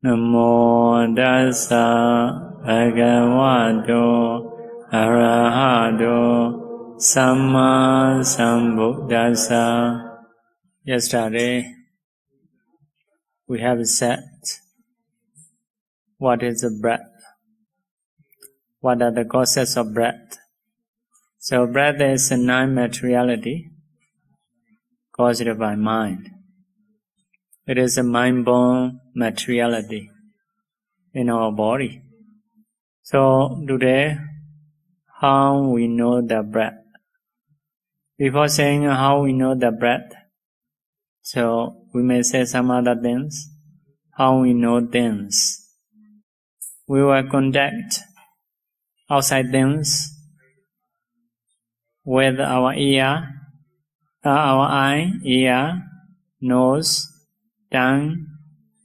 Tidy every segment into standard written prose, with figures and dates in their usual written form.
Namo Tassa Bhagavato Arahato Samma Sambuddhassa. Yesterday we have said what is the breath, what are the causes of breath. So breath is a non-materiality caused by mind. It is a mind-born materiality in our body. So today, how we know the breath? Before saying how we know the breath, so we may say some other things. How we know things? We will contact outside things with our ear, our eye, ear, nose, tongue,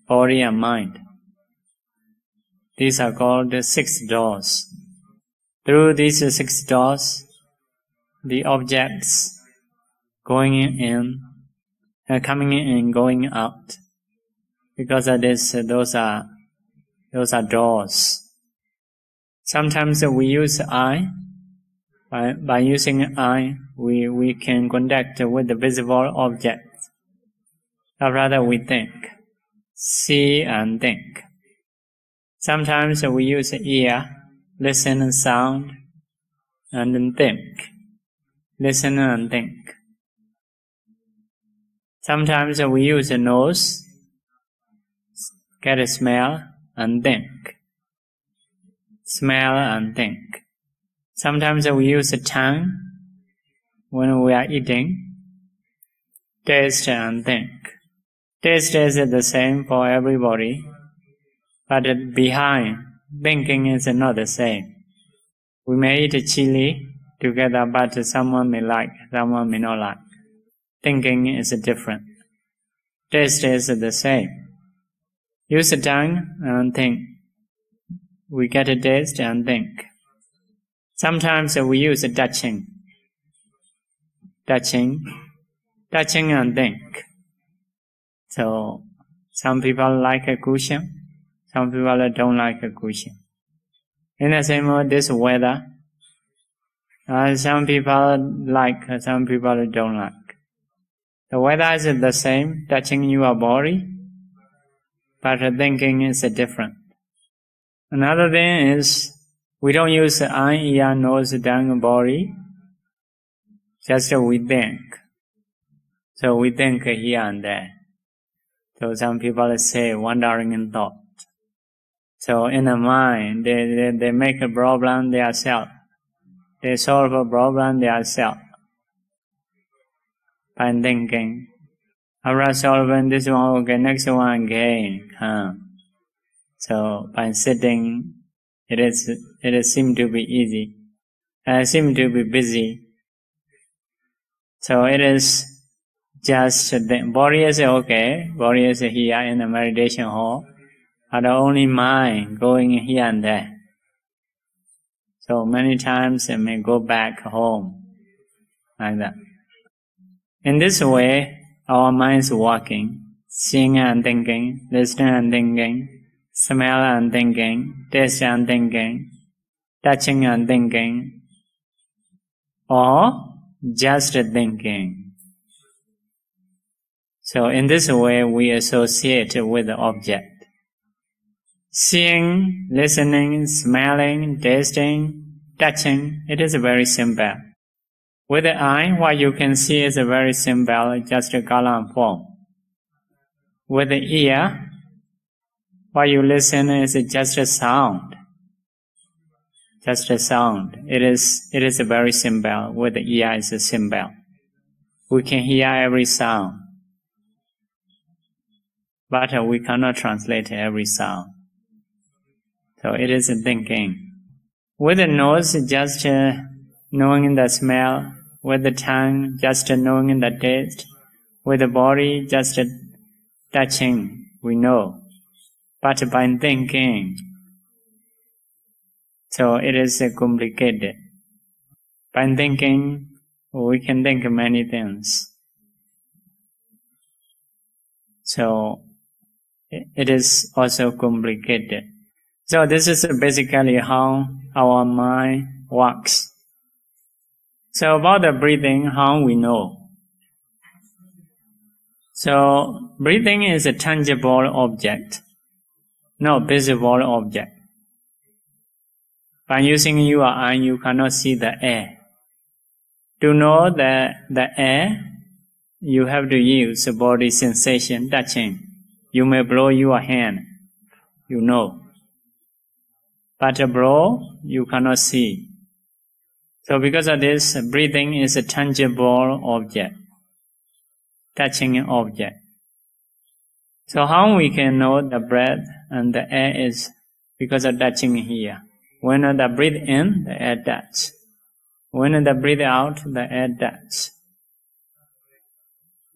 body and mind. These are called the 6 doors. Through these 6 doors, the objects going in, coming in and going out. Because of this, those are doors. Sometimes we use eye. By using eye, we can contact with the visible objects. Or rather we think, see and think. Sometimes we use ear, listen and sound, and then think, listen and think. Sometimes we use a nose, get a smell and think, smell and think. Sometimes we use a tongue when we are eating, taste and think. Taste is the same for everybody, but behind, thinking is not the same. We may eat chili together, but someone may like, someone may not like. Thinking is different. Taste is the same. Use the tongue and think. We get a taste and think. Sometimes we use touching. Touching and think. So, some people like a cushion, some people don't like a cushion. In the same way, this weather, some people like, some people don't like. The weather is the same, touching your body, but thinking is different. Another thing is, we don't use eye, ear, nose, tongue, body, just we think. So we think here and there. So some people say wandering in thought. So in the mind, they make a problem themselves. They solve a problem themselves by thinking. After solving this one, okay, next one again. So by sitting, it seems to be easy. Seem to be busy. So it is just the body is okay, body is here in the meditation hall, but only mind going here and there. So many times it may go back home, like that. In this way, our mind is working, seeing and thinking, listening and thinking, smell and thinking, taste and thinking, touching and thinking, or just thinking. So in this way, we associate with the object. Seeing, listening, smelling, tasting, touching, it is very simple. With the eye, what you can see is very simple, just a color and form. With the ear, what you listen is just a sound. Just a sound. It is very simple. With the ear, it's a symbol. We can hear every sound. But we cannot translate every sound. So it is thinking. With the nose, just knowing the smell. With the tongue, just knowing the taste. With the body, just touching, we know. But by thinking, so it is complicated. By thinking, we can think many things. So, it is also complicated. So this is basically how our mind works. So about the breathing, how we know? So breathing is a tangible object, not visible object. By using your eye, you cannot see the air. To know the air, you have to use body sensation, touching. You may blow your hand, you know. But a blow, you cannot see. So because of this, breathing is a tangible object, touching object. So how we can know the breath and the air is because of touching here. When the breathe in, the air touch. When the breathe out, the air touch.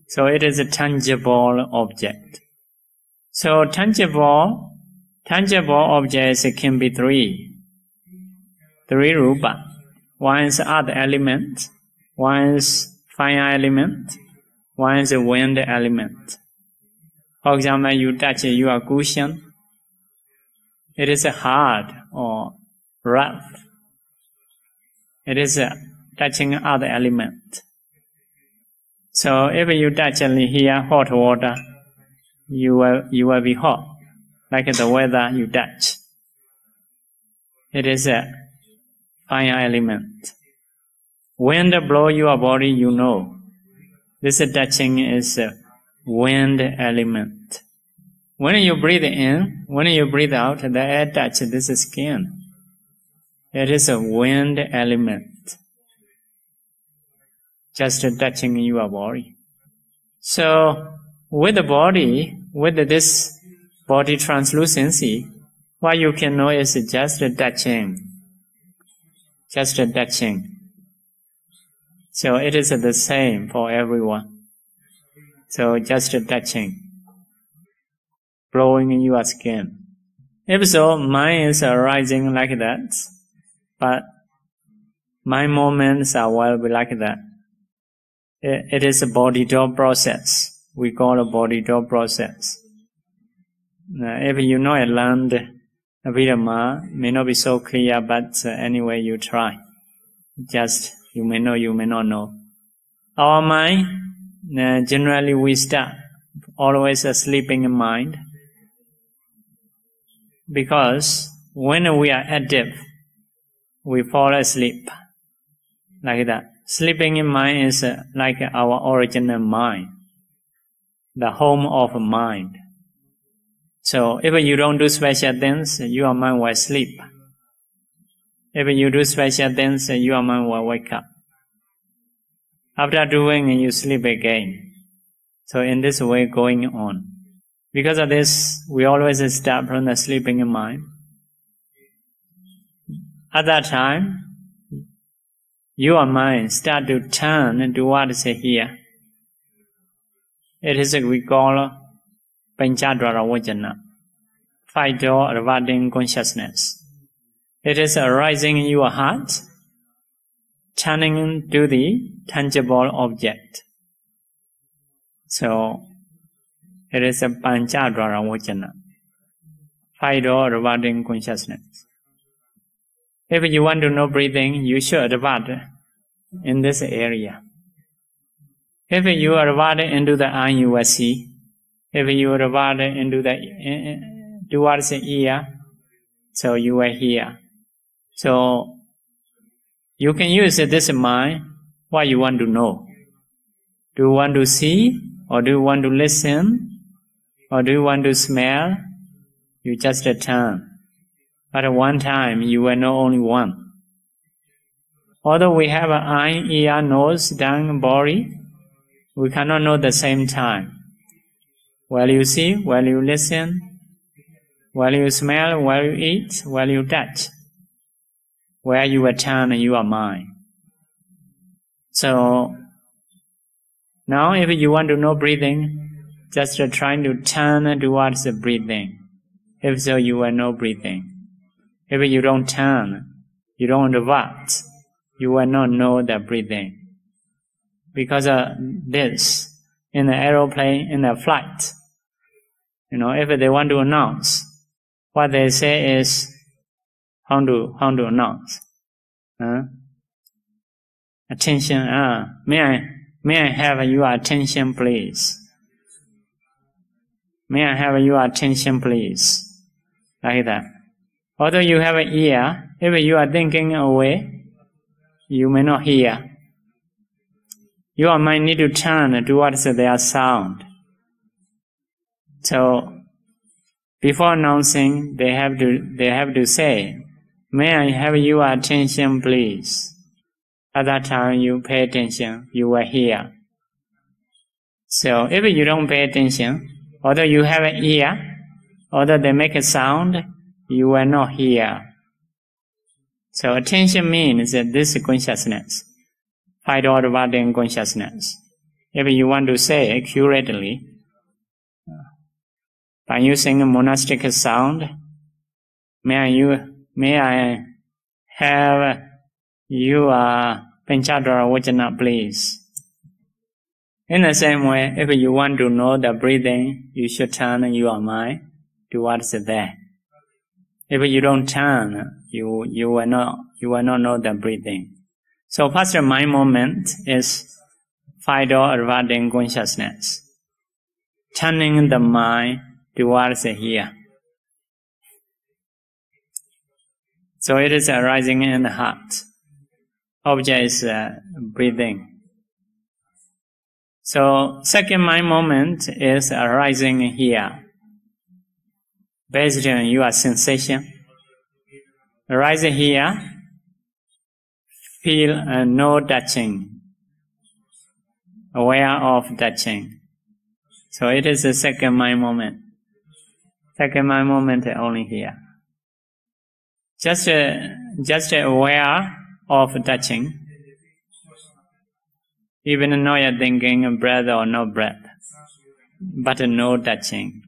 So it is a tangible object. So tangible objects can be three rupa. One is earth element, one is fire element, one is wind element. For example, you touch your cushion, it is hard or rough. It is touching earth element. So if you touch here hot water, you will be hot, like the weather you touch. It is a fire element. Wind blow your body, you know. This touching is a wind element. When you breathe in, when you breathe out, the air touch this skin. It is a wind element. Just touching your body. So with the body, with this body translucency, what you can know is just touching. Just touching. So it is the same for everyone. So just touching. Blowing in your skin. If so, mind is arising like that, but mind movements will be like that. It is a body door process. We call a body door process. If you know it, learned Abhidhamma may not be so clear, but anyway, you try. Just, you may know, you may not know. Our mind, generally we start always a sleeping mind. Because when we are active, we fall asleep. Like that. Sleeping in mind is like our original mind. The home of mind. So if you don't do special things, your mind will sleep. If you do special things, your mind will wake up. After doing, you sleep again. So in this way going on. Because of this, we always start from the sleeping mind. At that time, your mind start to turn towards here. It is we call Panchadvara Vajana, 5-door rewarding consciousness. It is arising in your heart, turning to the tangible object. So, it is a Panchadvara Vajana, 5-door rewarding consciousness. If you want to know breathing, you should reward in this area. If you reward into the eye, you will see. If you reward into the towards the ear, so you will hear. So you can use this mind what you want to know. Do you want to see, or do you want to listen, or do you want to smell? You just turn. But at one time, you will know only one. Although we have an eye, ear, nose, tongue, body, we cannot know the same time. While you see, while you listen, while you smell, while you eat, while you touch, where you will turn your mind. So, now if you want to know breathing, just try to turn towards the breathing. If so, you will know breathing. If you don't turn, you don't reward, you will not know the breathing. Because of this, in the aeroplane, in the flight, if they want to announce, what they say is how to announce. Attention, may I have your attention, please? May I have your attention, please? Like that. Although you have an ear, if you are thinking away, you may not hear. Your mind need to turn towards their sound. So, before announcing, they have to say, may I have your attention, please? At that time, you pay attention, you will hear. So, if you don't pay attention, although you have an ear, although they make a sound, you will not hear. So, attention means that this consciousness, 5-door Vardhan consciousness. If you want to say accurately, by using a monastic sound, may I have your Panchadara Vajana, please? In the same way, if you want to know the breathing, you should turn your mind towards that. If you don't turn, you will not know the breathing. So first mind movement is 5-door Vardhan consciousness, turning the mind towards here. So it is arising in the heart. Object is breathing. So second mind movement is arising here, based on your sensation. Arising here, feel no touching, aware of touching. So it is the second mind moment. Second mind moment only here. Just aware of touching, even not yet thinking breath or no breath, but no touching.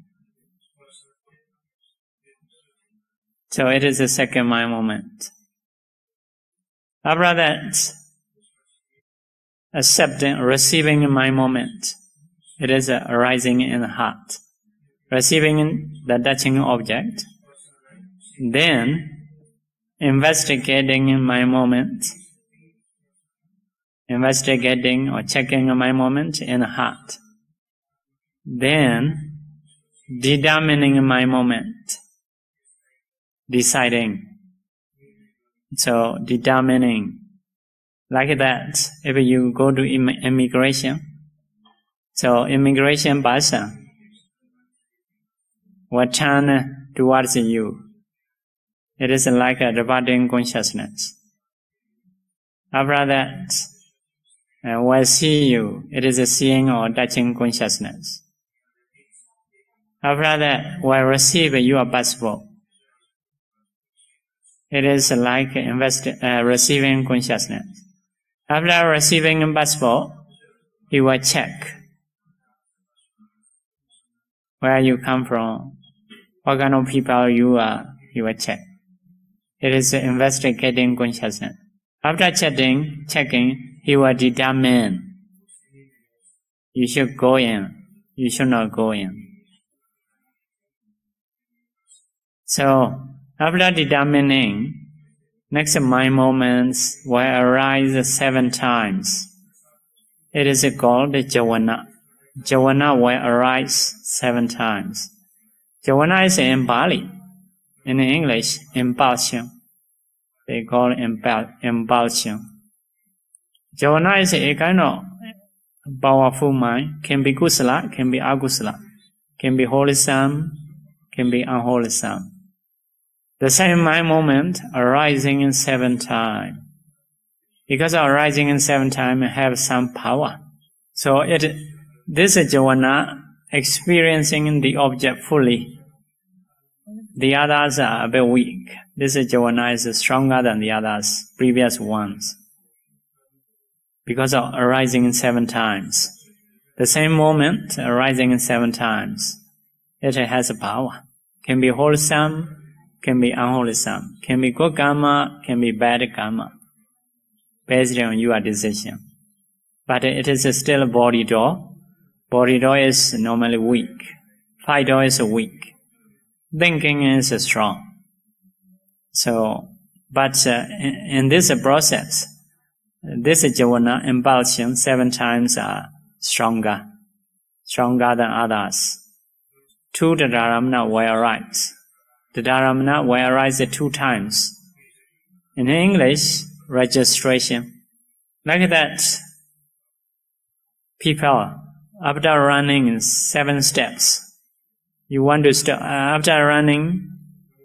So it is the second mind moment. After that, accepting, receiving mind moment. It is arising in the heart, receiving the touching object, then investigating my moment, investigating or checking my moment in the heart, then determining my moment, deciding. So determining, like that, if you go to immigration, so immigration person will turn towards you. It is like a Vardhan consciousness. After that, will see you. It is a seeing or touching consciousness. After that, will receive your passport. It is like receiving consciousness. After receiving passport, he will check where you come from, what kind of people you are. He will check. It is investigating consciousness. After checking, he will determine you should go in, you should not go in. So, after determining, next mind moments will arise 7 times. It is called Javana. Javana will arise 7 times. Javana is in Bali. In English, impulsion. They call it impulsion. Javana is a kind of powerful mind. Can be kusala, can be agusala. Can be wholesome, can be unwholesome. The same mind moment arising in 7 times. Because arising in 7 times have some power. So this is Javana experiencing the object fully. The others are a bit weak. This Javana is stronger than the others, previous ones. Because of arising in 7 times. The same moment arising in 7 times. It has a power. Can be wholesome, can be unwholesome. Can be good karma, can be bad karma. Based on your decision. But it is still a body door. Body door is normally weak. 5 door is weak. Thinking is strong. So, but in this process, this jhana impulsion 7 times are stronger than others. 2 dharamana will arise. The dharamana will arise 2 times. In English, registration. Like that, people, after running 7 steps, you want to stop. After running,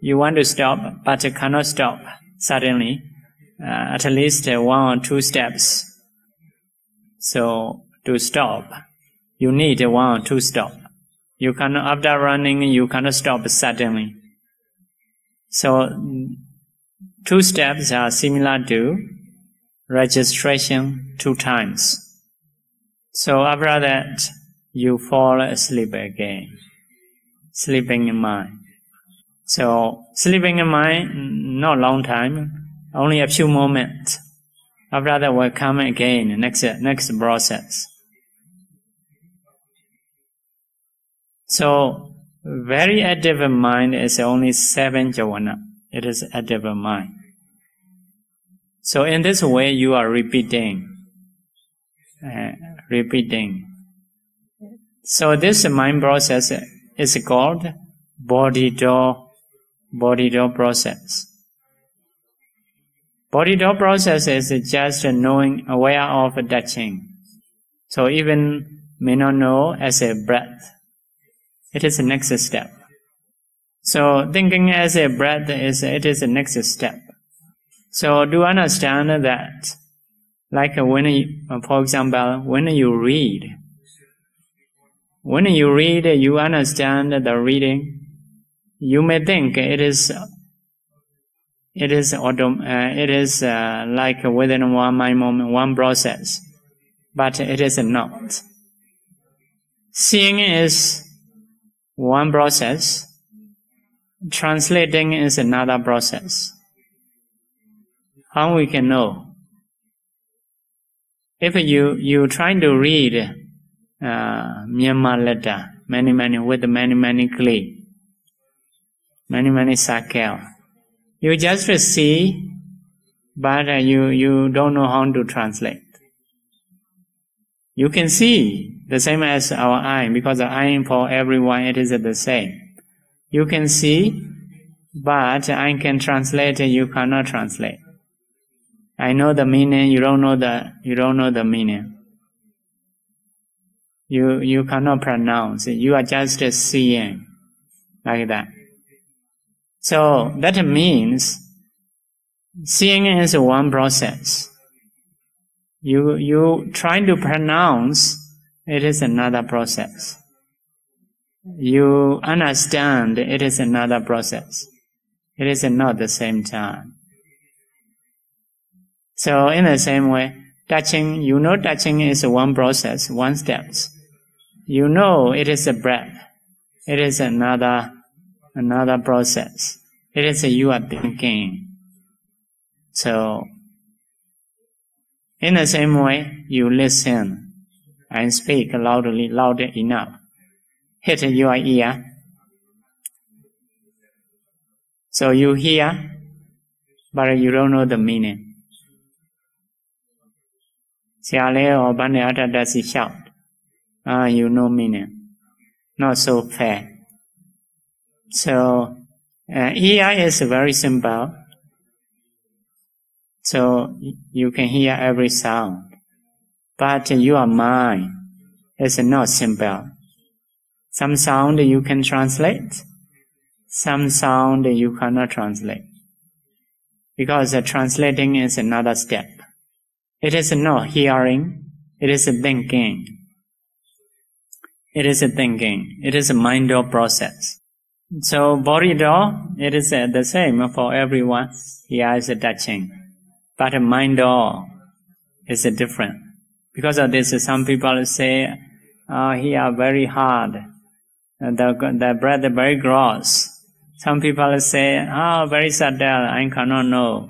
you want to stop, but you cannot stop suddenly. At least 1 or 2 steps. So, to stop, you need 1 or 2 steps. You cannot, after running, you cannot stop suddenly. So, 2 steps are similar to registration 2 times. So after that, you fall asleep again. Sleeping in mind. So, sleeping in mind, not long time, only a few moments. After that will come again, next process. So, very active mind is only 7 jhana. It is active mind. So in this way you are repeating. So this mind process is called body door process. Body door process is just knowing, aware of touching. So even may not know as a breath. It is the next step. So thinking as a breath it is the next step. So do understand that, like for example, when you read, you understand the reading. You may think it is like within 1 mind moment, 1 process, but it is not. Seeing is 1 process. Translating is another process. How we can know? If you try to read Myanmar letter, with many clay, many circle, you just see, but you don't know how to translate. You can see the same as our eye, because the eye for everyone it is the same. You can see, but I can translate, you cannot translate. I know the meaning, you don't know the meaning. You cannot pronounce, you are just seeing, like that. So that means seeing is 1 process. You try to pronounce, it is another process. You understand, it is another process. It is not the same time. So in the same way, touching, touching is 1 process, 1 step. You know it is a breath. It is another process. It is you are thinking. So in the same way, you listen and speak loud enough. Hit your ear. So you hear, but you don't know the meaning. ဆရာလေးရောဘာနဲ့အထက်တက်စီလျှောက် you know meaning. Not so fair. So ear is very simple. So you can hear every sound. But your mind is not simple. Some sound you can translate. Some sound you cannot translate. Because translating is another step. It is not hearing, it is thinking. It is thinking. It is a mind door process. So body door, it is the same for everyone. Here is touching. But mind door is different. Because of this, some people say, here very hard. The breath very gross. Some people say, very subtle, I cannot know.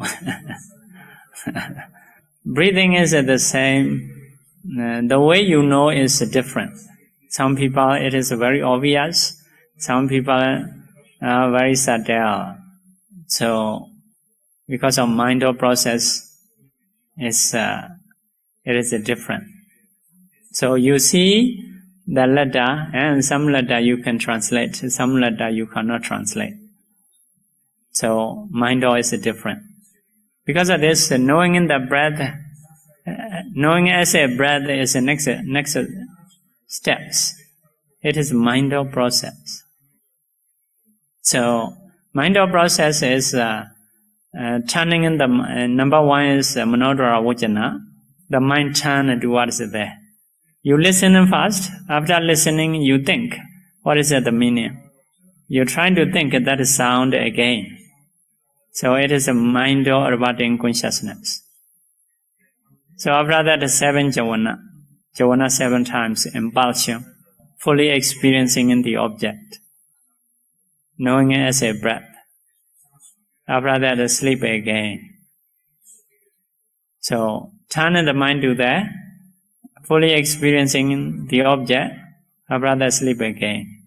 Breathing is the same. The way you know is different. Some people it is very obvious. Some people are very subtle. So, because of mental process, it is different. So you see the letter, and some letter you can translate, some letter you cannot translate. So mental is different. Because of this, knowing in the breath, knowing as a breath is the next steps. It is mental process. So mental process is turning in the number one is manodara vajana. The mind turn towards there. You listen first. After listening, you think. What is the meaning? You try to think that sound again. So it is a mental reverting consciousness. So after that, 7 jhana. Jhana 7 times, impulsion. Fully experiencing in the object. Knowing it as a breath. After that, sleep again. So, turn the mind to there, fully experiencing the object. After that, sleep again.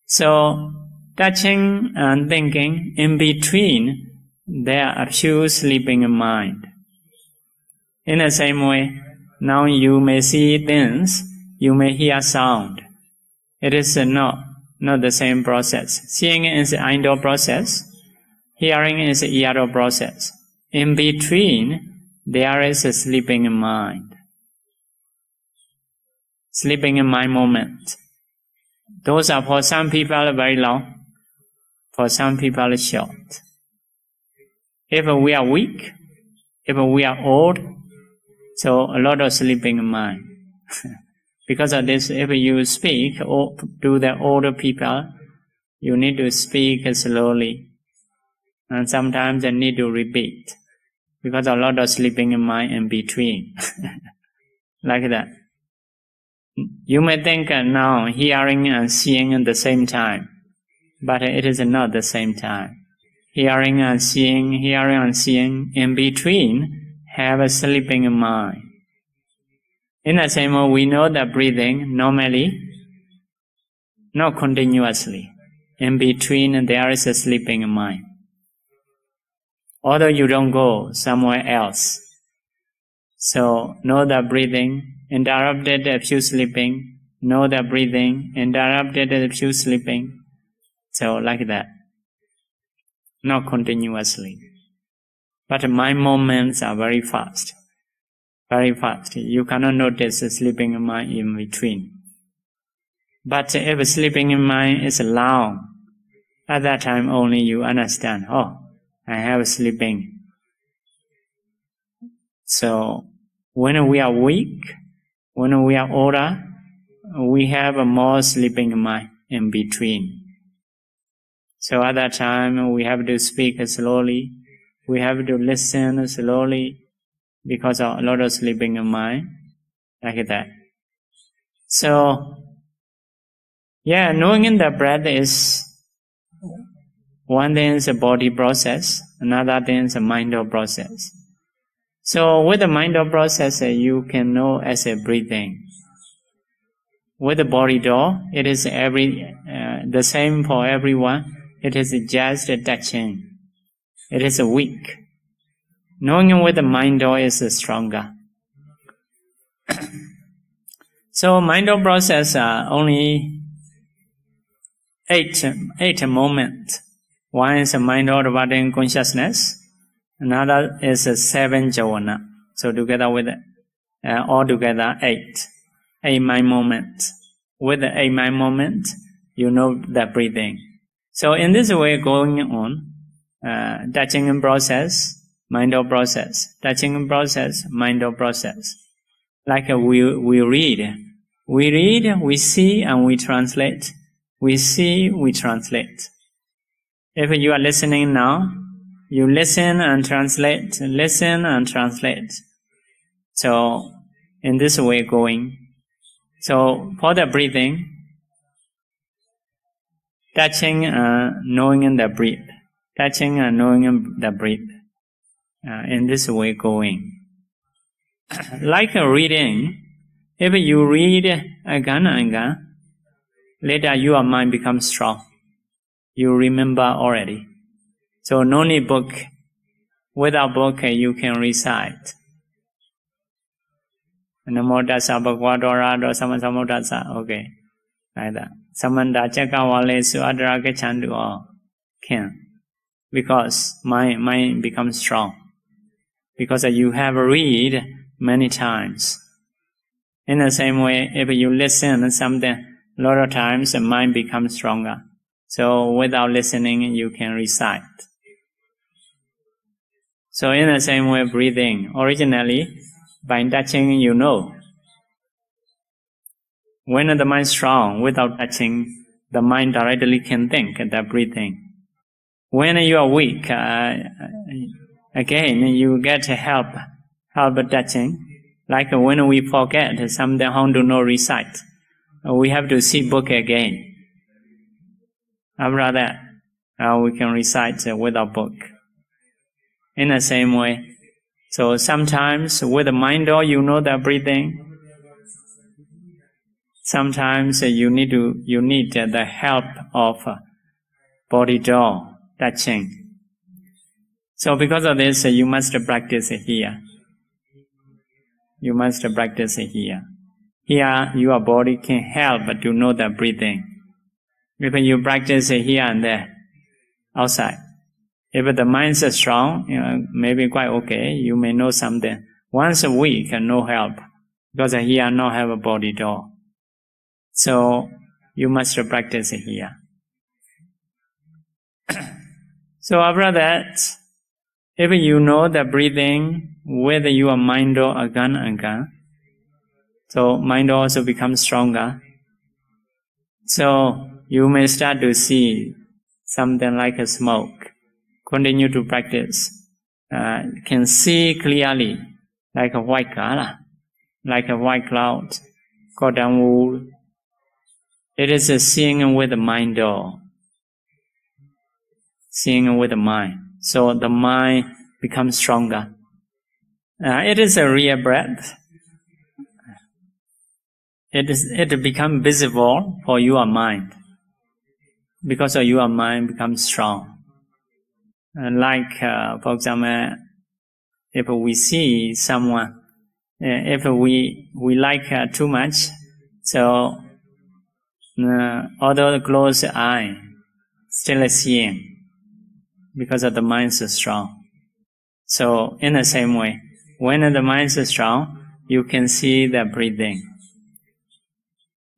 So, touching and thinking, in between, there are few sleeping mind. In the same way, now you may see things, you may hear sound. It is not the same process. Seeing is the indoor process. Hearing is the ear process. In between, there is a sleeping mind. Sleeping mind moment. Those are for some people very long, for some people short. If we are weak, if we are old, so a lot of sleeping mind. Because of this, if you speak to the older people, you need to speak slowly. And sometimes you need to repeat. Because a lot of sleeping mind in between. Like that. You may think now hearing and seeing at the same time. But it is not the same time. Hearing and seeing, in between have a sleeping mind. In the same way, we know that breathing normally, not continuously. In between, there is a sleeping mind. Although you don't go somewhere else. So, know that breathing, interrupted if you sleeping. Know that breathing, interrupted if you sleeping. So, like that. Not continuously. But my moments are very fast. Very fast. You cannot notice a sleeping mind in between. But if a sleeping mind is long, at that time only you understand, oh, I have sleeping. So, when we are weak, when we are older, we have a more sleeping mind in between. So at that time, we have to speak slowly. We have to listen slowly. Because of a lot of sleeping mind, like that. So, yeah, knowing in the breath is one thing is a body process, another thing is a mental process. So, with the mental process, you can know as a breathing. With the body door, it is the same for everyone. It is just touching. It is weak. Knowing with the mind door is stronger. So mental process are only eight moments. One is a mental reverting consciousness. Another is 7 jhana. So together with altogether 8. 8 mind moments. With the 8 mind moments, you know the breathing. So in this way going on, touching process, mental process, touching process, mental process. Like we read, we see and we translate. We see, we translate. If you are listening now, you listen and translate, listen and translate. So, in this way going. So, for the breathing, touching and knowing the breath. Touching and knowing the breath. In this way going. Like reading, if you read again and again, later your mind becomes strong. You remember already. So no need book. Without book, you can recite. Namo tassa bhagavato arahato sammasambuddhassa. Okay, like that. Samanta cakkawale suadara gachantu all can. Because mind becomes strong. Because you have read many times. In the same way, if you listen to something a lot of times, the mind becomes stronger. So without listening, you can recite. So in the same way, breathing. Originally, by touching, you know. When the mind is strong, without touching, the mind directly can think that breathing. When you are weak, again, you get help touching. Like when we forget something, how to know recite. We have to see book again. After that, we can recite without book. In the same way. So sometimes with the mind door, you know the breathing. Sometimes you need the help of body door, touching. So because of this, you must practice here. You must practice here. Here, your body can help to know the breathing. If you practice here and there, outside. If the mind is strong, maybe quite okay, you may know something. Once a week, no help. Because here not have a body door. So, you must practice here. So after that, if you know the breathing with your mind door again, so mind also becomes stronger. So you may start to see something like a smoke. Continue to practice. Can see clearly like a white color, like a white cloud, cotton wool. It is a seeing with the mind door. Seeing with the mind. So the mind becomes stronger. It is a real breath. It becomes visible for your mind. Because of your mind becomes strong. Like, for example, if we see someone, if we like too much, so although the closed eye, still seeing, because of the mind is strong. So in the same way, when the mind is strong, you can see the breathing.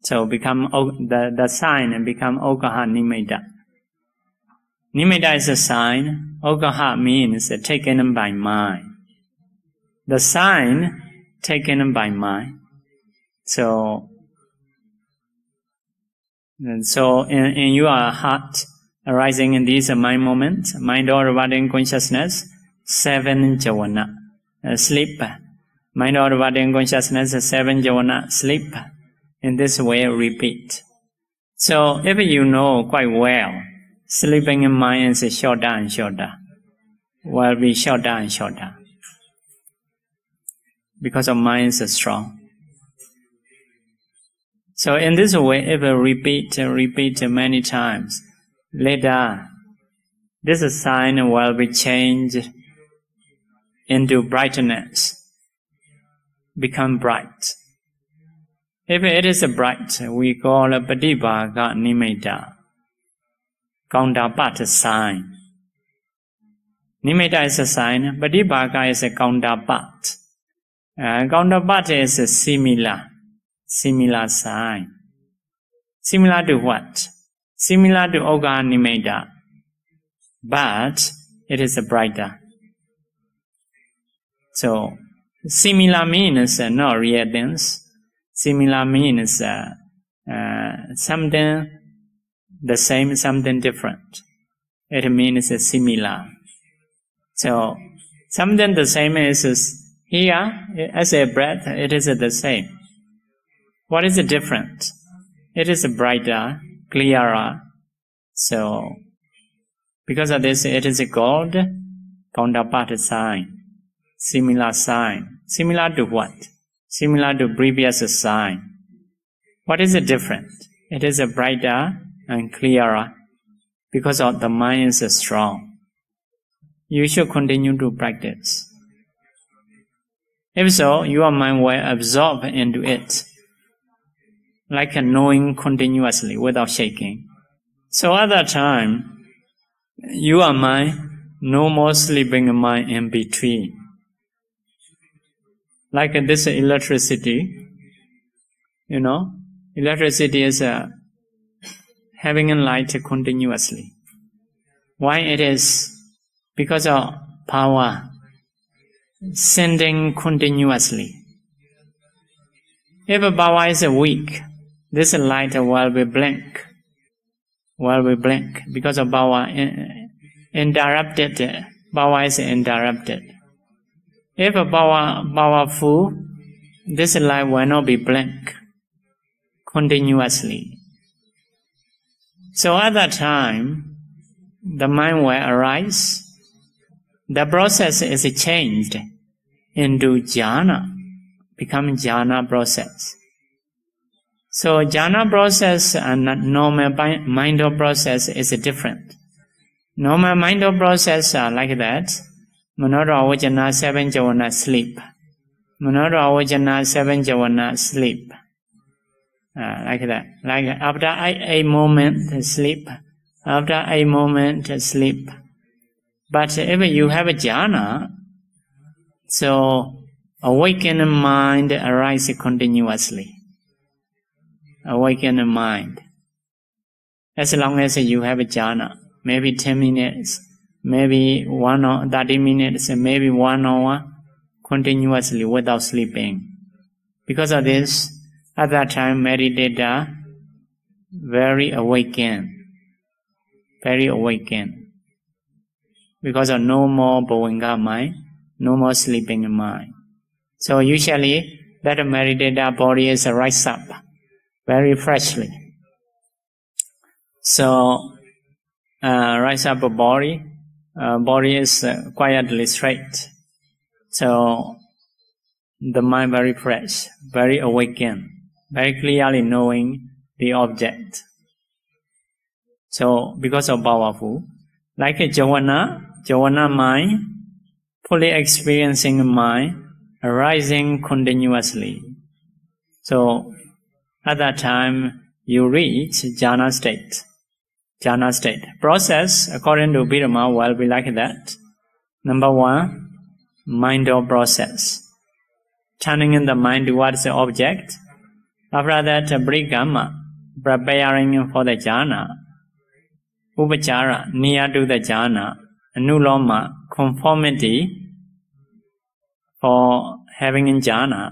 So become the sign and become Okaha Nimitta. Nimitta is a sign. Okaha means taken by mind. The sign taken by mind. So in your heart, arising in these mind moments, mind or rewarding consciousness, 7 jhana, sleep. Mind or rewarding consciousness, 7 jhana, sleep. In this way, repeat. So if you know quite well, sleeping in mind is shorter and shorter. Will be shorter and shorter. Because of mind is strong. So in this way, if you repeat many times, later, this sign will be changed into brightness, become bright. If it is bright, we call it Patibhaga Nimitta, counterpart sign. Nimitta is a sign, Patibhaga is a counterpart. Counterpart is a similar sign. Similar to what? Similar to Oka Nimitta, but it is brighter. So, similar means not real things. Similar means something the same, something different. It means similar. So, something the same is here, as a breath, it is the same. What is different? It is brighter, clearer. So, because of this, it is called counterpart sign. Similar sign. Similar to what? Similar to previous sign. What is different? It is brighter and clearer because of the mind is strong. You should continue to practice. If so, your mind will absorb into it, like knowing continuously without shaking. So at that time, your mind, no more sleeping mind in between. Like this electricity, electricity is having a light continuously. Why it is? Because of power sending continuously. If power is weak, this light will be blank. Because of power interrupted. Power is interrupted. If powerful, this light will not be blank continuously. So at that time, the mind will arise. The process is changed into jhana, become jhana process. So jhana process and normal mind process is different. Normal mind process are like that. Manoda vajana 7 jhana sleep. Manoda vajana 7 jhana sleep. Like that. Like after a moment sleep. After a moment sleep. But if you have a jhana, so awakened mind arises continuously. Awakened mind. As long as you have a jhana, maybe 10 minutes, maybe 1 or 30 minutes, maybe 1 hour, continuously without sleeping. Because of this, at that time, meditator very awakened. Because of no more bhavanga mind, no more sleeping mind. So usually, that meditator body is rise up very freshly. So, rise up body is quietly straight. So, the mind very fresh, very awakened, very clearly knowing the object. So, because of powerful, like a jhana mind, fully experiencing mind, arising continuously. So, at that time, you reach jhana state. Process, according to Bidama, will be like that. Number 1, mind process. Turning in the mind towards the object. After that, brigama, preparing for the jhana. Upachara, near to the jhana. Anuloma, conformity for having in jhana.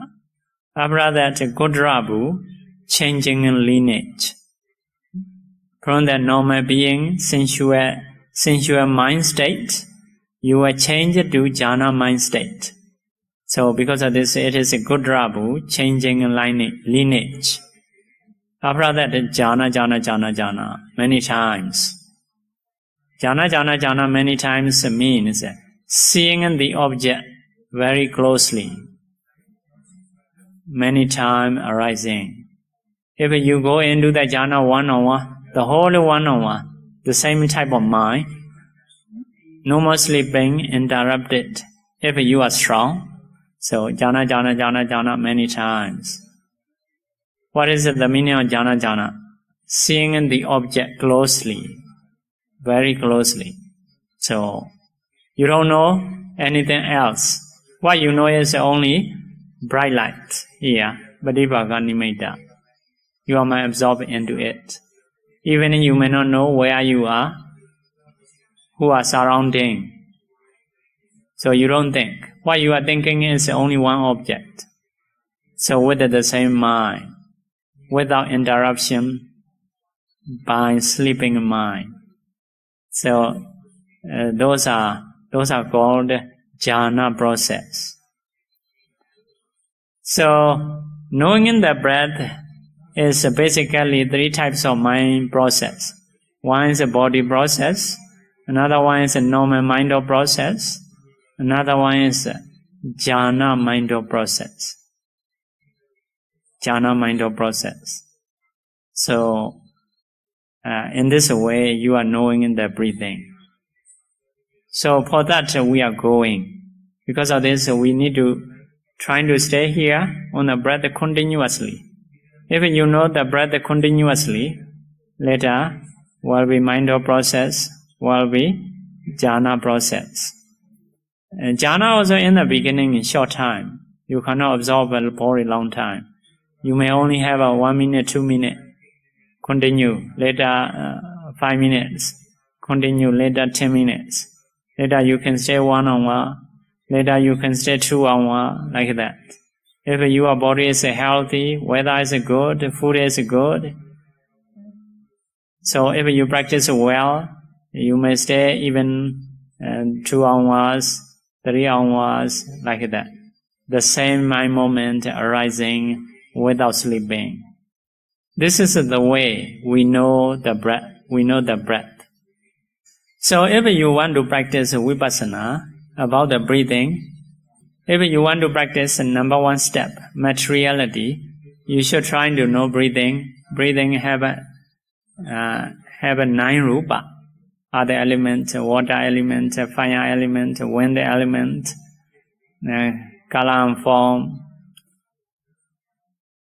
After that, godrabu, changing in lineage. From the normal being, sensual mind state, you will change to jhana mind state. So because of this, it is a godrabu, changing in lineage. After that, jhana, many times. Jhana, many times means seeing the object very closely. Many times arising. If you go into the jhana 1 hour, the whole 1 hour, the same type of mind, no more sleeping, interrupted. If you are strong, so jhana, many times. What is the meaning of jhana? Seeing the object closely, very closely. So, you don't know anything else. What you know is only bright light. Yeah, Bhadivaga Nimitta. You might absorb into it. Even you may not know where you are, who are surrounding. So you don't think. What you are thinking is only one object. So with the same mind, without interruption, by sleeping mind. So those are called jhana process. So knowing in the breath is basically 3 types of mind process. One is a body process, another one is a normal mind process, another one is a jhana mind process. Jhana mind process. So, in this way, you are knowing the breathing. So for that, we are going. Because of this, we need to try to stay here on the breath continuously. If you know the breath continuously, later will be mind process, will be jhana process. And jhana also in the beginning in short time. You cannot absorb a very long time. You may only have a 1 minute, 2 minute. Continue. Later 5 minutes. Continue. Later 10 minutes. Later you can stay 1 hour. Later you can stay 2 hours. Like that. If your body is healthy, weather is good, food is good. So if you practice well, you may stay even 2 hours, 3 hours, like that. The same mind moment arising without sleeping. This is the way we know the breath. We know the breath. So if you want to practice vipassana about the breathing, if you want to practice number 1 step, materiality, you should try to know breathing. Breathing have a 9 rupa. Other element, water element, fire element, wind element, color and form,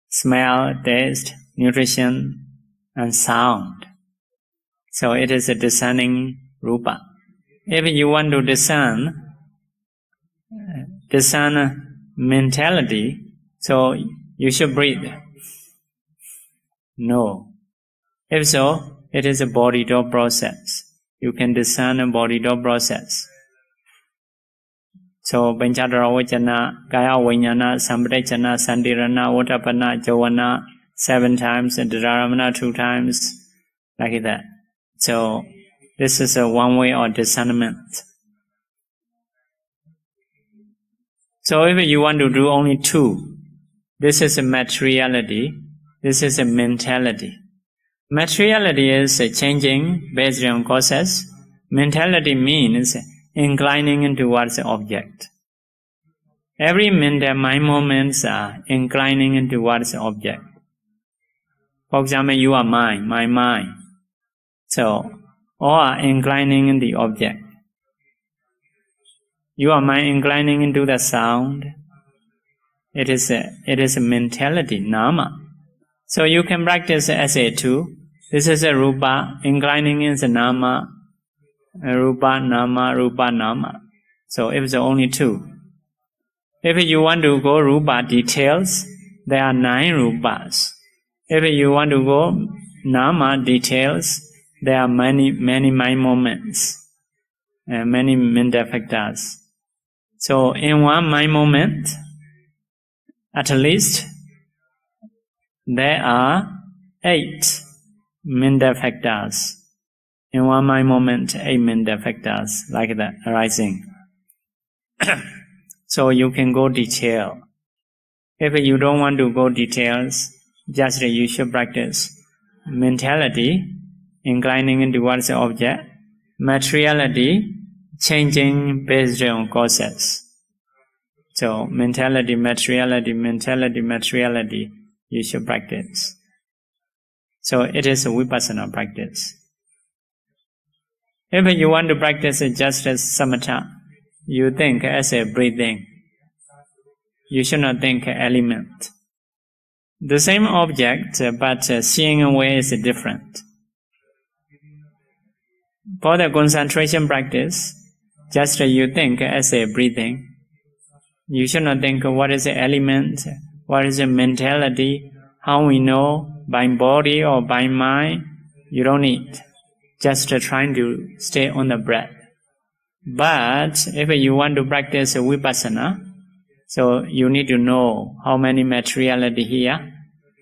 smell, taste, nutrition, and sound. So it is a discerning rupa. If you want to discern mentality, so you should breathe. No. If so, it is a body-door process. You can discern a body-door process. So, Panchadara Vajana, Kaya Vijnana, Sampradana, Santirana, Votapana, Jovana, 7 times, and Dharamana 2 times, like that. So, this is a one way of discernment. So, if you want to do only 2, this is a materiality, this is a mentality. Materiality is changing based on causes. Mentality means inclining towards the object. Every mental mind moments are inclining towards the object. For example, you are mind, my mind. So, all are inclining in the object. You are mind inclining into the sound. It is a mentality, nama. So you can practice SA2. This is a rupa, inclining is a nama, rupa, nama. So if it's only 2. If you want to go rupa details, there are 9 rupas. If you want to go nama details, there are many mind moments, many mental factors. So in one mind moment, at least, there are 8 mental factors. In one mind moment, 8 mental factors like that arising. So you can go detail. If you don't want to go details, just you should practice mentality, inclining towards the object, materiality, changing based on causes. So mentality, materiality, you should practice. So it is a vipassana practice. If you want to practice just as samatha, you think as a breathing. You should not think element. The same object, but seeing away is different. For the concentration practice, just you think as a breathing. You should not think what is the element, what is the mentality, how we know, by body or by mind. You don't need. Just trying to stay on the breath. But if you want to practice vipassana, so you need to know how many materiality here,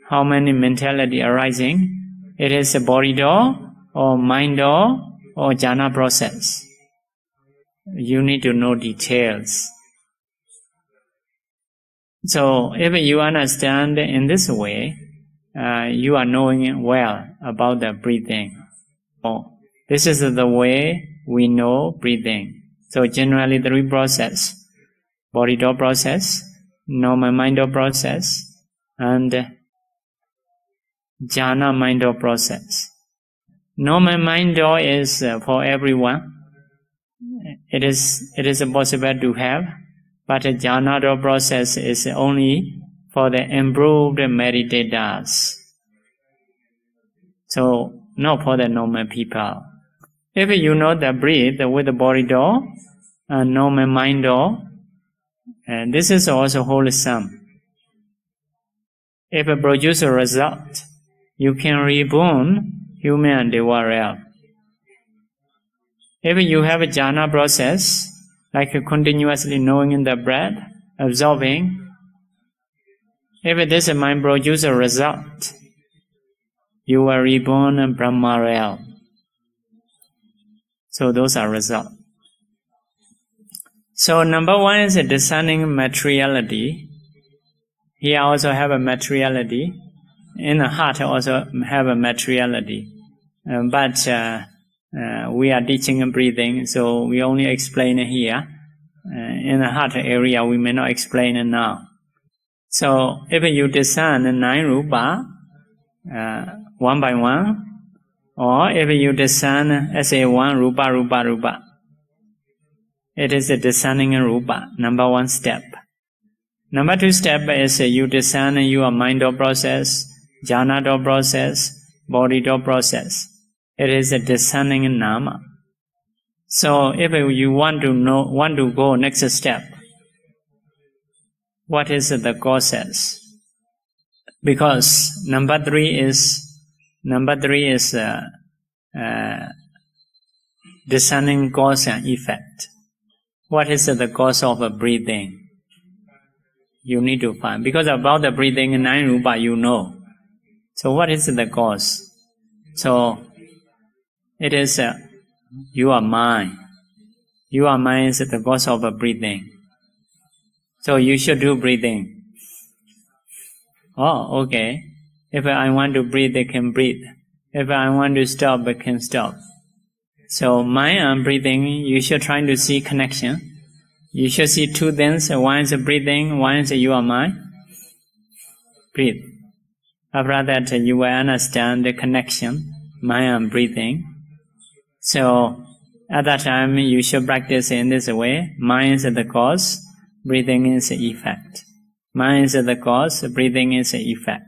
how many mentality arising. It is a body door or mind door or jhana process. You need to know details. So if you understand in this way, you are knowing well about the breathing. So this is the way we know breathing. So generally 3 process: body door process, normal mind door process, and jhana mind door process. Normal mind door is for everyone. It is possible to have, but a jhana door process is only for the improved meditators. So, not for the normal people. If you know the breath with the body door, normal mind door, this is also wholesome. If it produces a result, you can reborn human and deva realm. If you have a jhana process, like continuously knowing the breath, absorbing, if this mind produces a result, you will reborn in Brahma realm. So those are results. So number one is discerning materiality. Here also have a materiality. In the heart also have a materiality. But we are teaching breathing, so we only explain it here. In the heart area, we may not explain it now. So if you discern 9 rupa, one by one, or if you discern as a one rupa, it is a discerning rupa, number one step. Number two step is you discern your mind door process, jhana door process, body door process. It is a discerning nama. So if you want to go next step, what is the causes? Because number three is discerning cause and effect. What is the cause of breathing? You need to find. Because about the breathing 9 rupa you know. So what is the cause? So it is your mind. Your mind is the cause of breathing. So you should do breathing. Oh, okay. If I want to breathe, I can breathe. If I want to stop, I can stop. So mind and breathing, you should try to see connection. You should see two things. One is breathing, one is your mind. Breathe. After that, you will understand the connection, mind and breathing. So at that time, you should practice in this way. Mind is the cause, breathing is the effect. Mind is the cause, breathing is the effect.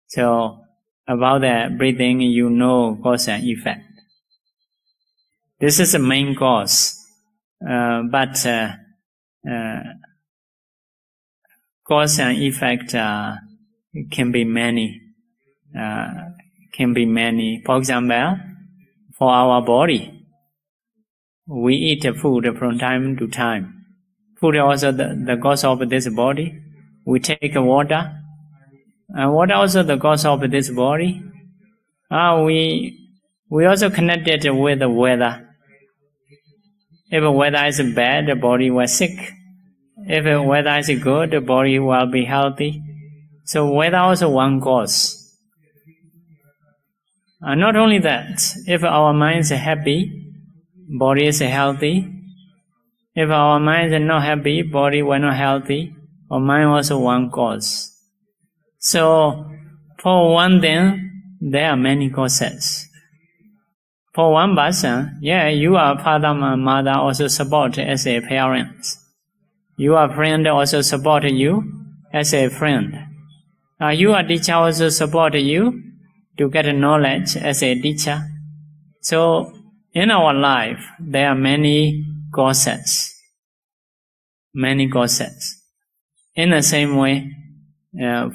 So about the breathing, you know cause and effect. This is the main cause, but cause and effect can be many. For example, for our body, we eat food from time to time. Food is also the cause of this body. We take water. Water also the cause of this body. We also connected with the weather. If the weather is bad, the body will sick. If the weather is good, the body will be healthy. So weather also one cause. Not only that, if our mind is happy, body is healthy. If our mind is not happy, body will not healthy. Our mind also one cause. So for one thing, there are many causes. For one person, you are father and mother also support as a parent. Your friend also support you as a friend. Your teacher also support you to get knowledge as a teacher. So in our life, there are many causes. Many causes. In the same way,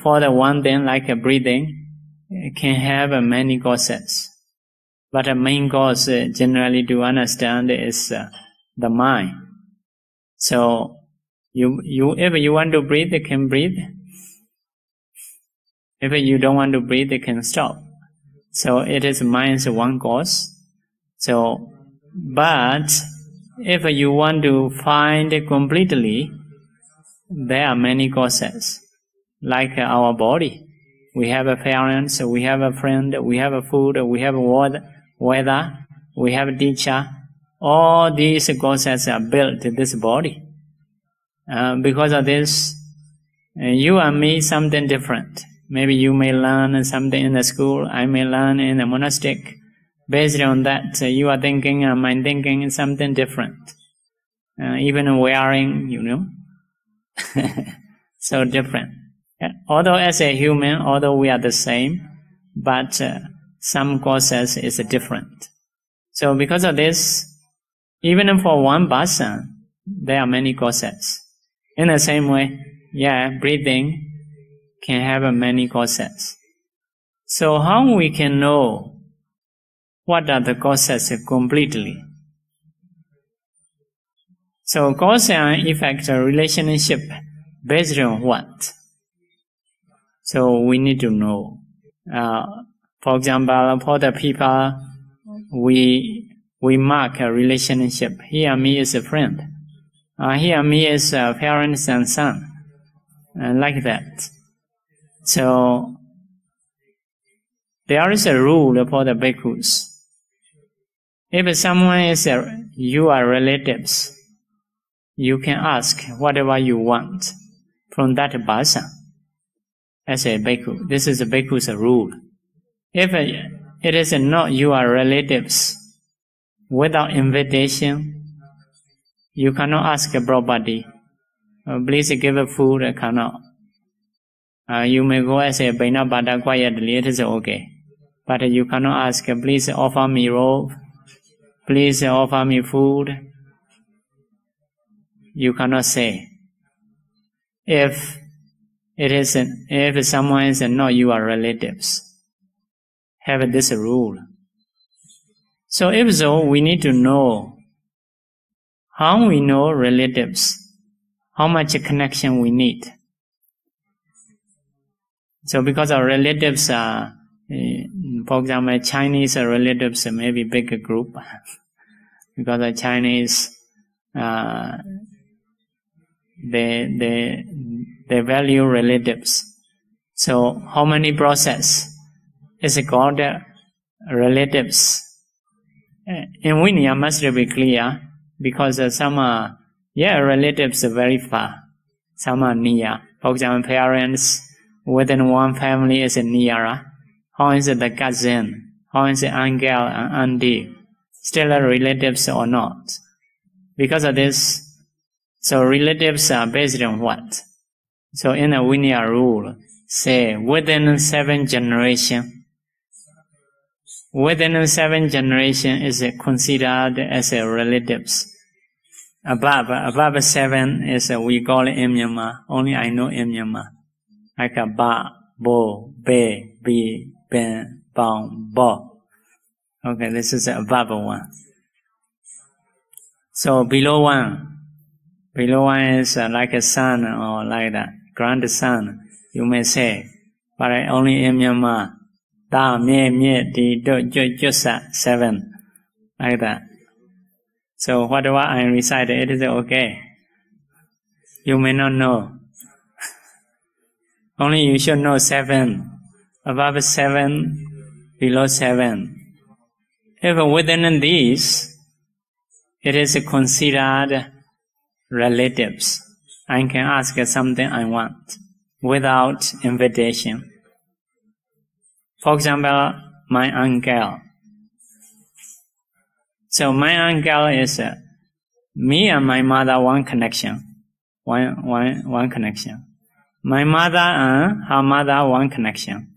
for the one thing like breathing, it can have many causes. But the main cause generally to understand is the mind. So if you want to breathe, you can breathe. If you don't want to breathe, you can stop. So it is mind's one cause. So, but if you want to find it completely, there are many causes. Like our body. We have a parents, we have a friend, we have a food, we have a weather, we have a teacher. All these causes are built in this body. Because of this, you and me something different. Maybe you may learn something in the school, I may learn in the monastic. Based on that, you are thinking and my thinking is something different. Even wearing, so different. Although as a human, although we are the same, but some causes is different. So because of this, even for one person, there are many causes. In the same way, breathing can have many causes. So how we can know what are the causes completely? So cause and effect relationship based on what? So we need to know. For example, for the people, we mark a relationship. He and me is a friend. He and me is parents and son. Like that. So there is a rule for the bhikkhus. If someone is you are relatives, you can ask whatever you want from that person as a bhikkhu. This is a bhikkhu's rule. If it is not your relatives, without invitation, you cannot ask property. Please give food, cannot. You may go as a Bainabada quietly, it is okay. But you cannot ask, please offer me robe, please offer me food. You cannot say. If someone is not your relatives, have this rule. So if so, we need to know how we know relatives, how much connection we need. So because our relatives are, for example, Chinese relatives may be bigger group, because the Chinese, they value relatives. So how many process is called relatives? In Vinaya must be clear, because some are, relatives are very far, some are near. For example, parents within one family is nearer. How is the cousin? How is the uncle and auntie? Still relatives or not? Because of this, so relatives are based on what? So in the Vinaya rule, say within 7 generations. Within 7 generations is considered as a relatives. Above 7 is we call it in Myanmar. Only I know in Myanmar. Like a ba, bo, be, bi, ben, bong, bo. Okay, this is above 1. So below 1 is like a son or like that, grandson, you may say. But only in Myanmar. Da, me, di, do, jo, sa, 7. Like that. So whatever I recite, it is okay. You may not know. Only you should know 7. Above 7, below 7. If within these, it is considered relatives. I can ask something I want without invitation. For example, my uncle. So my uncle is me and my mother one connection. One connection. My mother and her mother one connection.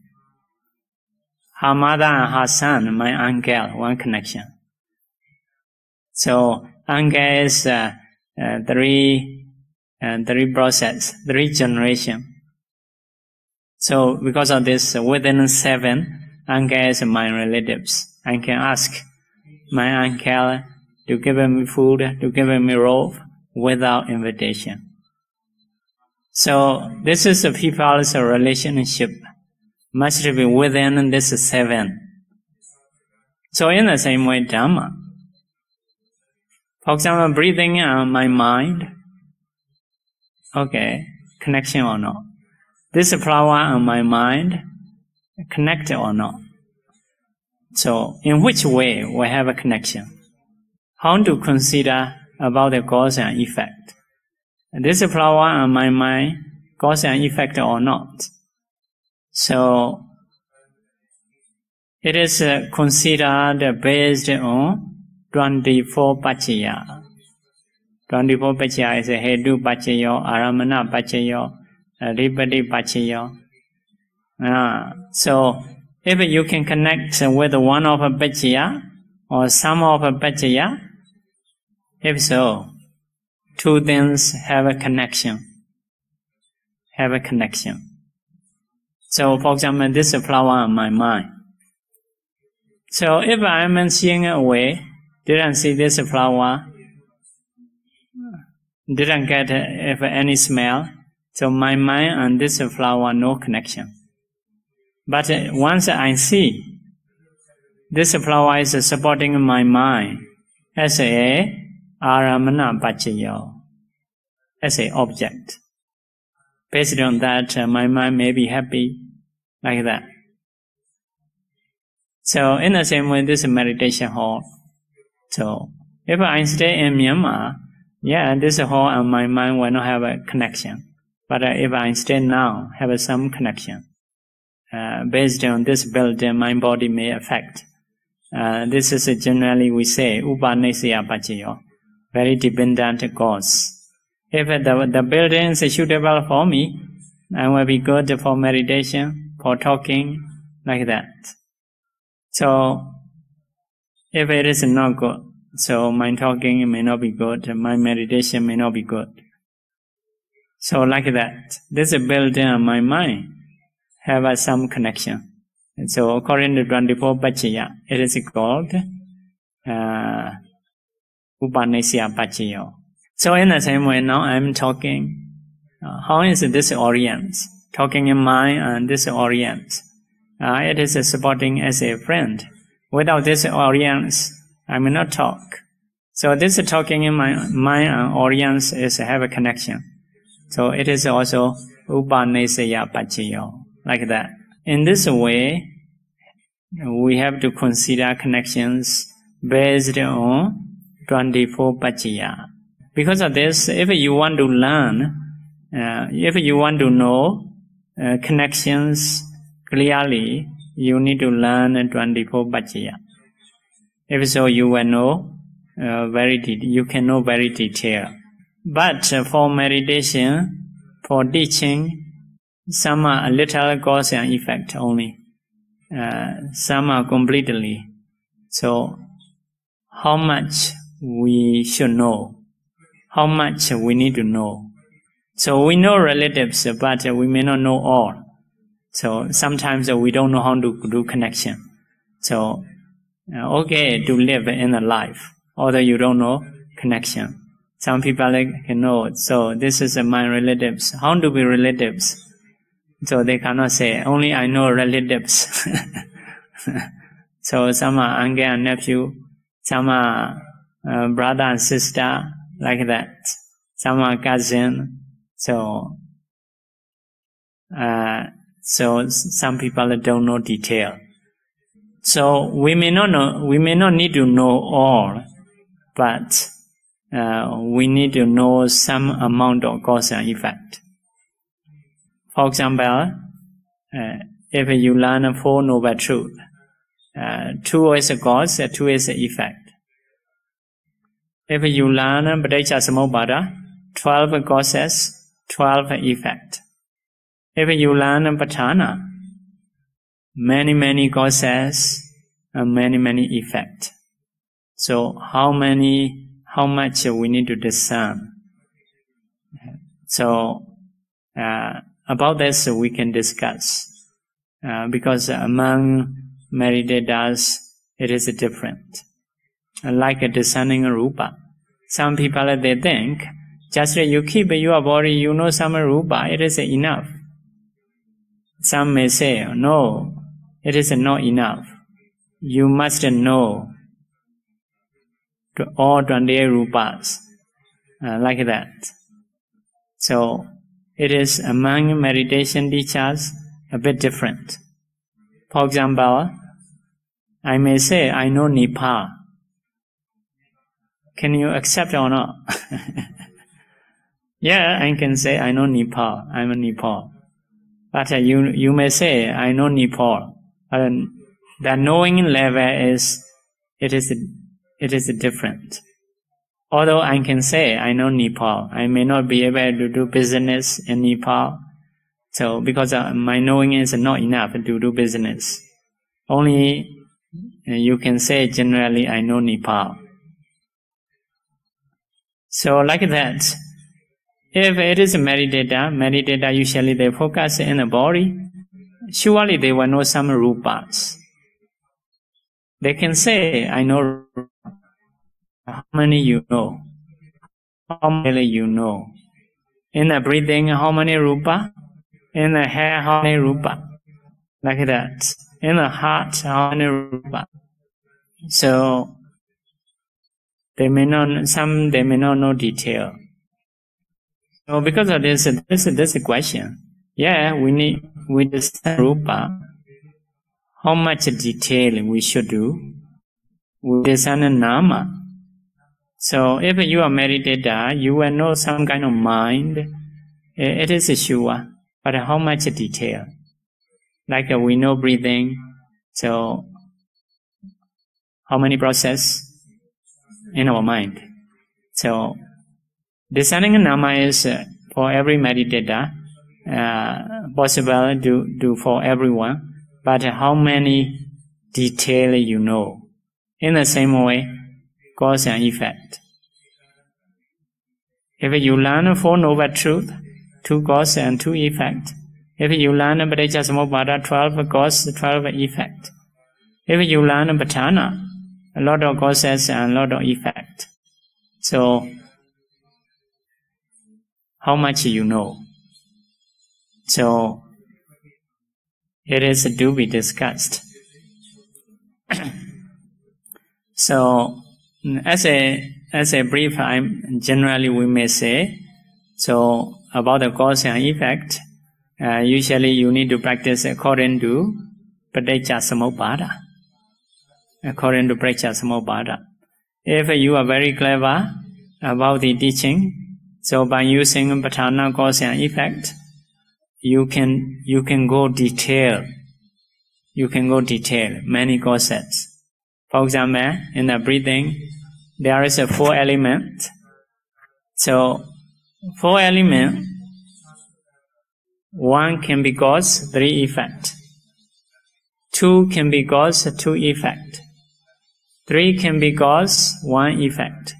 Her mother and her son, my uncle, one connection. So uncle is 3 process, 3 generation. So because of this, within 7, uncle is my relatives. I can ask my uncle to give me food, to give me robe without invitation. So this is a people's relationship. Must be within this 7. So in the same way, Dhamma. For example, breathing on my mind. Okay, connection or not? This flower on my mind, connected or not? So, in which way we have a connection? How to consider about the cause and effect? This flower on my mind, cause and effect or not? So it is considered based on 24 Pachaya. 24 Pachaya is a Hedu Pachayo, Aramana Pachayo, Ripati Pachayo. So if you can connect with one of a Pachaya or some of a Pachaya, if so, two things have a connection. So for example, this is flower in my mind. So if I am seeing away, didn't see this flower, didn't get any smell, so my mind and this flower no connection. But once I see this flower is supporting my mind as a aramana pachayo, as a object. Based on that, my mind may be happy, like that. So in the same way, this meditation hall. So if I stay in Myanmar, this hall and my mind will not have a connection. But if I stay now, have some connection. Based on this building, my body may affect. This is generally we say upanisya pachayo, very dependent cause. If the building is suitable for me, I will be good for meditation, for talking, like that. So if it is not good, so my talking may not be good, my meditation may not be good. So like that, this building and my mind have some connection. And so according to 24 Pachaya, it is called Upanisya Pachayo. So in the same way, now I am talking. How is this audience? Talking in mind and this audience. It is supporting as a friend. Without this audience, I may not talk. So this talking in my mind and audience is have a connection. So it is also Upanisya Pachayo, like that. In this way, we have to consider connections based on 24 Pachaya. Because of this, if you want to learn, if you want to know connections clearly, you need to learn 24 Pachaya. If so, you will know you can know very detailed. But for meditation, for teaching, some are a little cause and effect only. Some are completely. So, how much we should know? How much we need to know? So we know relatives, but we may not know all. So sometimes we don't know how to do connection. So, okay to live in a life, although you don't know connection. Some people can know, so this is my relatives. How to be relatives? So they cannot say, only I know relatives. So some are uncle and nephew, some are brother and sister, like that. Some are cousin. So some people don't know detail. So we may not need to know all, but we need to know some amount of cause and effect. For example, if you learn 4 noble truths, 2 is a cause, 2 is an effect. If you learn Paticca Samuppada, 12 causes, 12 effect. If you learn Patthana, many causes and many effect. So how much we need to discern. So about this we can discuss, because among meditators it is different. Like discerning rupa. Some people they think, just you keep your body, you know some rupa, it is enough. Some may say, no, it is not enough. You must know all 28 rupas, like that. So it is among meditation teachers a bit different. For example, I may say, I know Nepal. Can you accept or not? Yeah, I can say, I know Nepal. I'm a Nepal. But you may say, I know Nepal. The knowing level is different. Although I can say I know Nepal, I may not be able to do business in Nepal. So because my knowing is not enough to do business. Only you can say generally I know Nepal. So like that, if it is a meditator usually they focus in the body, surely they will know some rupas. They can say, I know how many you know, how many you know. In the breathing, how many rupa? In the hair, how many rupa? Like that. In the heart, how many rupa? So they may not know detail. So because of this is a question. Yeah, we understand rupa. How much detail we should do? We understand nama. So if you are meditator, you will know some kind of mind. It is sure, but how much detail? Like we know breathing. So how many process in our mind? So discerning nama is for every meditator possible to do for everyone. But how many detail you know? In the same way, cause and effect. If you learn Four Noble Truth, 2 cause and 2 effect. If you learn Paticcasamuppada, 12 cause, 12 effect. If you learn Patthana, a lot of causes and a lot of effect. So, how much you know? So, it is to be discussed. So, as a brief, generally we may say, so about the cause and effect, usually you need to practice according to Paticcasamuppada. According to Paticcasamuppada. If you are very clever about the teaching, so by using Patthana cause and effect, you can go detail. You can go detail many causes. For example, in the breathing, there is a 4 element. So 4 element, 1 can be cause, 3 effect. 2 can be cause, 2 effect. 3 can be cause, 1 effect.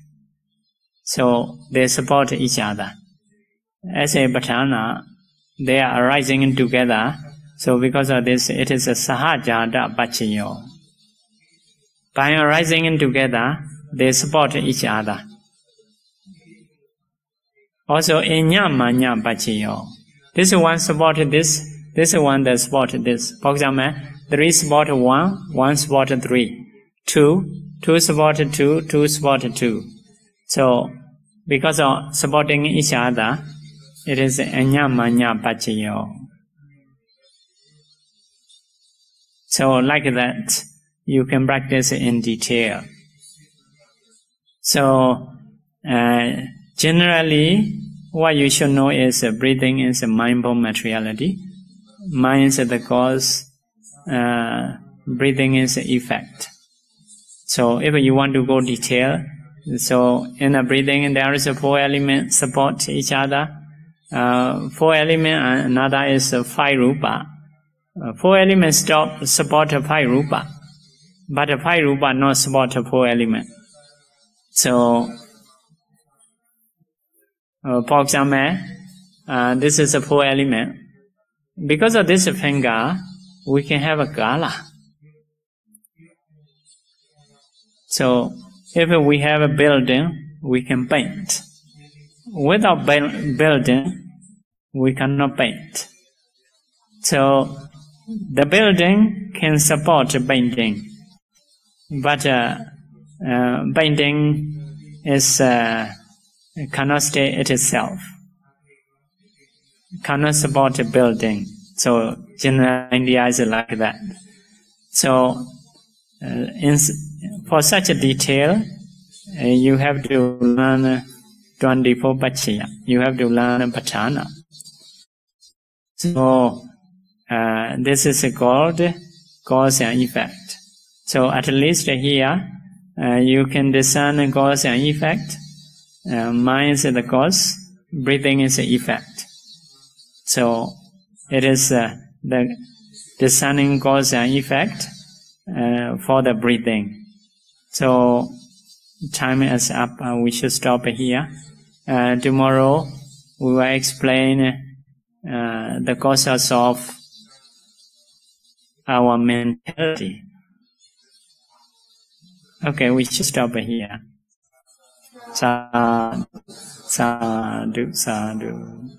So they support each other. As a Patthana, they are arising together. So because of this, it is a Sayadaw U. By arising together, they support each other. Also, Iññamanya Paccayyo. This one support this one that support this. For example, 3 support 1, 1 support 3. 2 support 2, 2 support 2. So, because of supporting each other, it is Iññamanya Paccayyo. So, like that, you can practice in detail. So, generally, what you should know is breathing is a mindful materiality. Mind is the cause, breathing is the effect. So, if you want to go detail, so in the breathing there is a 4 elements support each other. 4 elements, another is 5 rupa. 4 elements support 5 rupa, but 5 rupa not support 4 elements. So, for example, this is a 4 element. Because of this finger, we can have a gala. So, if we have a building, we can paint. Without building, we cannot paint. So, the building can support painting, but painting is cannot stay it itself, cannot support a building. So, general India is like that. So, for such a detail, you have to learn 24 Paccaya. You have to learn Patthana. So, This is called cause and effect. So at least here, you can discern cause and effect. Mind is the cause, breathing is the effect. So it is the discerning cause and effect for the breathing. So time is up. We should stop here. Tomorrow we will explain the causes of our mentality. Okay, we should stop here. Sadhu, sadhu.